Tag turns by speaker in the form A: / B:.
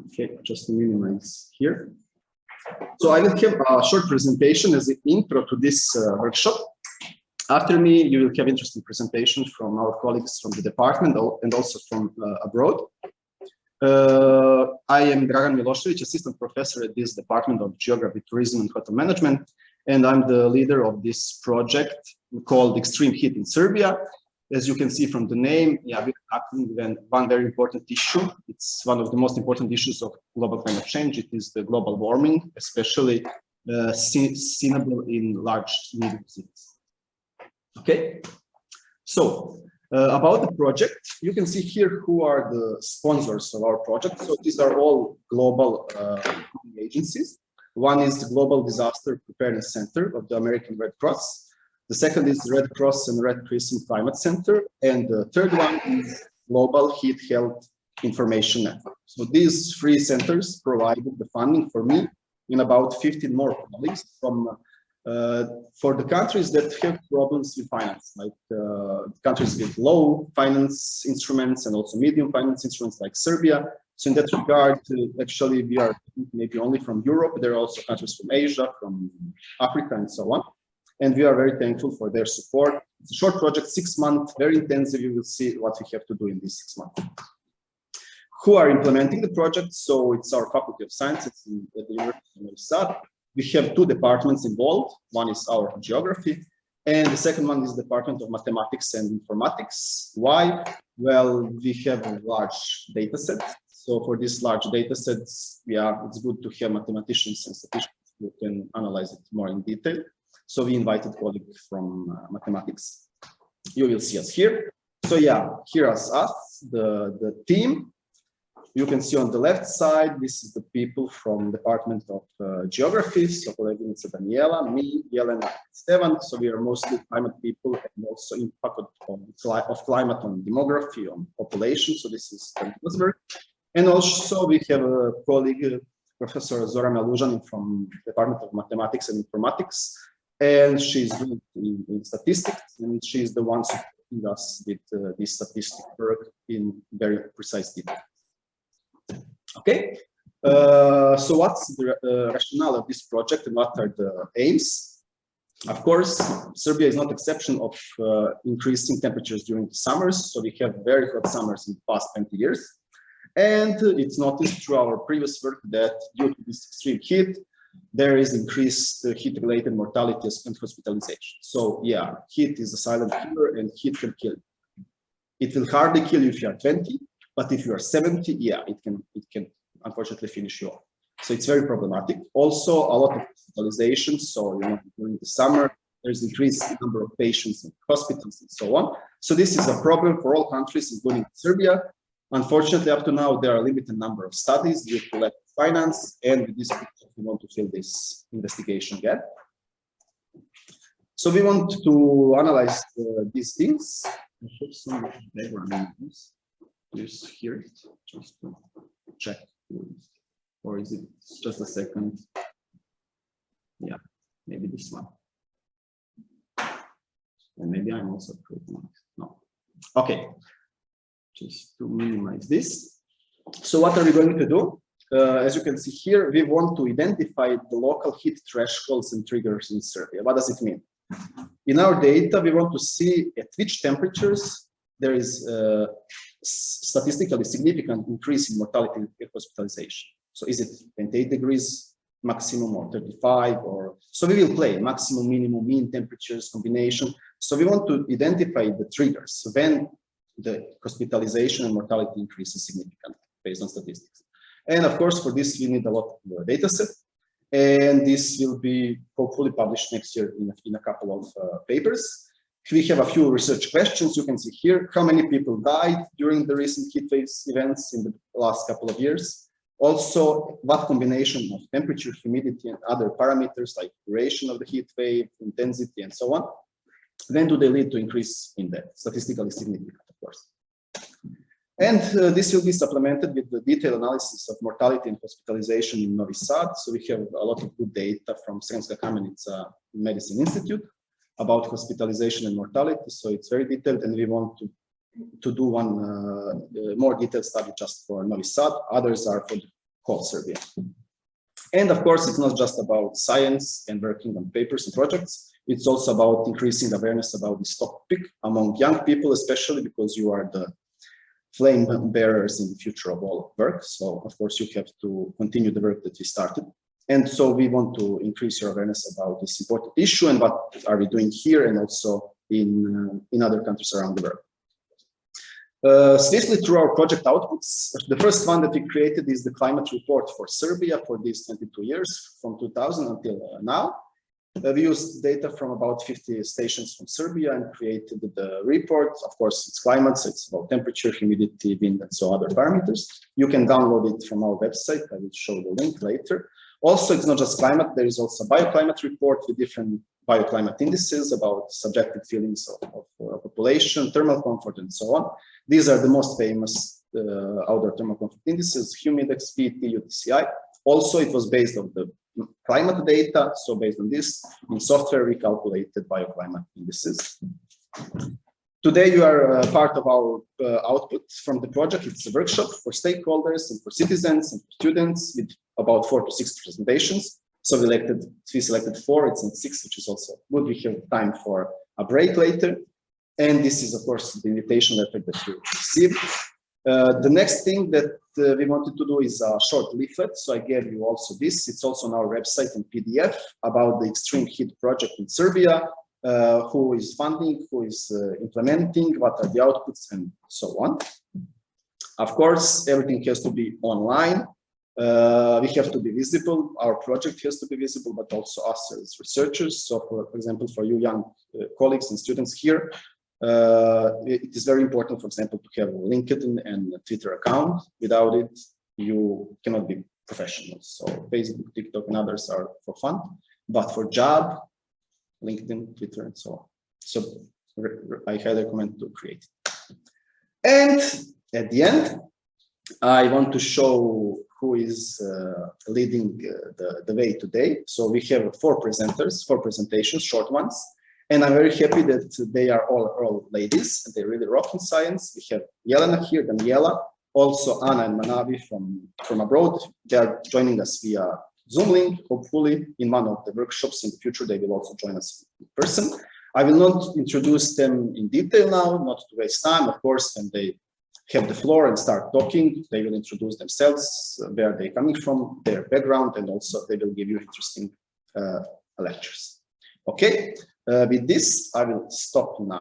A: Okay, just to minimize here. So I will have a short presentation as an intro to this workshop. After me, you will have interesting presentations from our colleagues from the department and also from abroad. I am Dragan Milošević, assistant professor at this Department of Geography, Tourism and Hotel Management, and I'm the leader of this project called Extreme Heat in Serbia. As you can see from the name, yeah, we're tackling one very important issue. It's one of the most important issues of global climate change. It is the global warming, especially seeable in large medium cities. Okay, so about the project, you can see here who are the sponsors of our project. So these are all global agencies. One is the Global Disaster Preparedness Center of the American Red Cross. The second is the Red Cross and Red Crescent Climate Center. And the third one is Global Heat Health Information Network. So these three centers provided the funding for me and about 15 more colleagues from for the countries that have problems with finance, like countries with low finance instruments and also medium finance instruments like Serbia. So in that regard, actually, we are maybe only from Europe. There are also countries from Asia, from Africa, and so on. And we are very thankful for their support. It's a short project, 6 months, very intensive. You will see what we have to do in these 6 months. Who are implementing the project? So it's our Faculty of Sciences at the University of Milošević. We have 2 departments involved. One is our geography, and the second one is the Department of Mathematics and Informatics. Why? Well, we have a large data set. So for these large data sets, it's good to have mathematicians and statisticians who can analyze it more in detail. So we invited colleagues from mathematics. You will see us here. So yeah, here is us, the team. You can see on the left side, this is the people from Department of Geography. So koleginica Daniela, me, Jelena, Stevan. So we are mostly climate people and also impact of climate on demography, on population. So this is Petersburg. And also we have a colleague, Professor Zora Melužanin from Department of Mathematics and Informatics. And she's good in statistics, and she's the one supporting us with this statistic work in very precise detail. Okay, so what's the rationale of this project and what are the aims? Of course, Serbia is not exception of increasing temperatures during the summers. So we have very hot summers in the past 20 years. And it's noticed through our previous work that due to this extreme heat, there is increased heat-related mortality and hospitalization. So yeah, heat is a silent killer and heat can kill you. It will hardly kill you if you are 20, but if you are 70, yeah, it can unfortunately finish you off. So it's very problematic. Also, a lot of hospitalizations. So during the summer, there's increased number of patients in hospitals and so on. So this is a problem for all countries, including Serbia. Unfortunately, up to now, there are a limited number of studies due to lack of finance, and with this, we want to fill this investigation gap. So we want to analyze these things. I have some background images. Just here, just to check, or is it just a second? Yeah, maybe this one. And maybe I'm also creating no. Okay. Just to minimize this. So what are we going to do? As you can see here, we want to identify the local heat thresholds and triggers in Serbia. What does it mean? In our data, we want to see at which temperatures there is a statistically significant increase in mortality and hospitalization. So is it 28 degrees maximum or 35 or so we will play maximum, minimum, mean temperatures combination. So we want to identify the triggers when the hospitalization and mortality increases significantly based on statistics. And of course, for this, we need a lot of data set. And this will be hopefully published next year in a couple of papers. We have a few research questions. You can see here how many people died during the recent heat wave events in the last couple of years. Also, what combination of temperature, humidity, and other parameters like duration of the heat wave, intensity, and so on, when do they lead to increase in death? Statistically significant, of course. And this will be supplemented with the detailed analysis of mortality and hospitalization in Novi Sad. So we have a lot of good data from Sremska Kamenica Medicine Institute about hospitalization and mortality. So it's very detailed, and we want to to do one more detailed study just for Novi Sad. Others are for the whole Serbia. And of course, it's not just about science and working on papers and projects. It's also about increasing awareness about this topic among young people, especially because you are the flame bearers in the future of all work. So of course, you have to continue the work that we started. And so we want to increase your awareness about this important issue and what are we doing here and also in other countries around the world. Swiftly through our project outputs, the first one that we created is the climate report for Serbia for these 22 years, from 2000 until now. We used data from about 50 stations from Serbia and created the report. Of course, it's climate, so it's about temperature, humidity, wind, and so other parameters. You can download it from our website. I will show the link later. Also, it's not just climate, there is also a bioclimate report with different bioclimate indices about subjective feelings of population, thermal comfort, and so on. These are the most famous outdoor thermal comfort indices, humidex, PT, UTCI. Also, it was based on the climate data. So based on this, in software, we calculated bioclimate indices. Today, you are part of our output from the project. It's a workshop for stakeholders and for citizens and for students with about 4 to 6 presentations. So we selected 4, it's not 6, which is also good. We have time for a break later. And this is, of course, the invitation letter that you received. The next thing that we wanted to do is a short leaflet. So I gave you also this. It's also on our website in PDF about the extreme heat project in Serbia, who is funding, who is implementing, what are the outputs, and so on. Of course, everything has to be online. We have to be visible. Our project has to be visible, but also us as researchers. So, for example, for you young colleagues and students here, it is very important, for example, to have a LinkedIn and a Twitter account. Without it, you cannot be professional. So Facebook, TikTok, and others are for fun, but for job, LinkedIn, Twitter, and so on. So I highly recommend to create it. And at the end, I want to show who is leading the way today. So we have 4 presenters, 4 presentations, short ones. And I'm very happy that they are all ladies, and they really rock in science. We have Jelena here, Daniela, also Anna and Manavi from abroad. They are joining us via Zoom link. Hopefully, in one of the workshops in the future, they will also join us in person. I will not introduce them in detail now, not to waste time. Of course, when they have the floor and start talking, they will introduce themselves, where they're coming from, their background, and also they will give you interesting lectures. Okay. With this, I will stop now.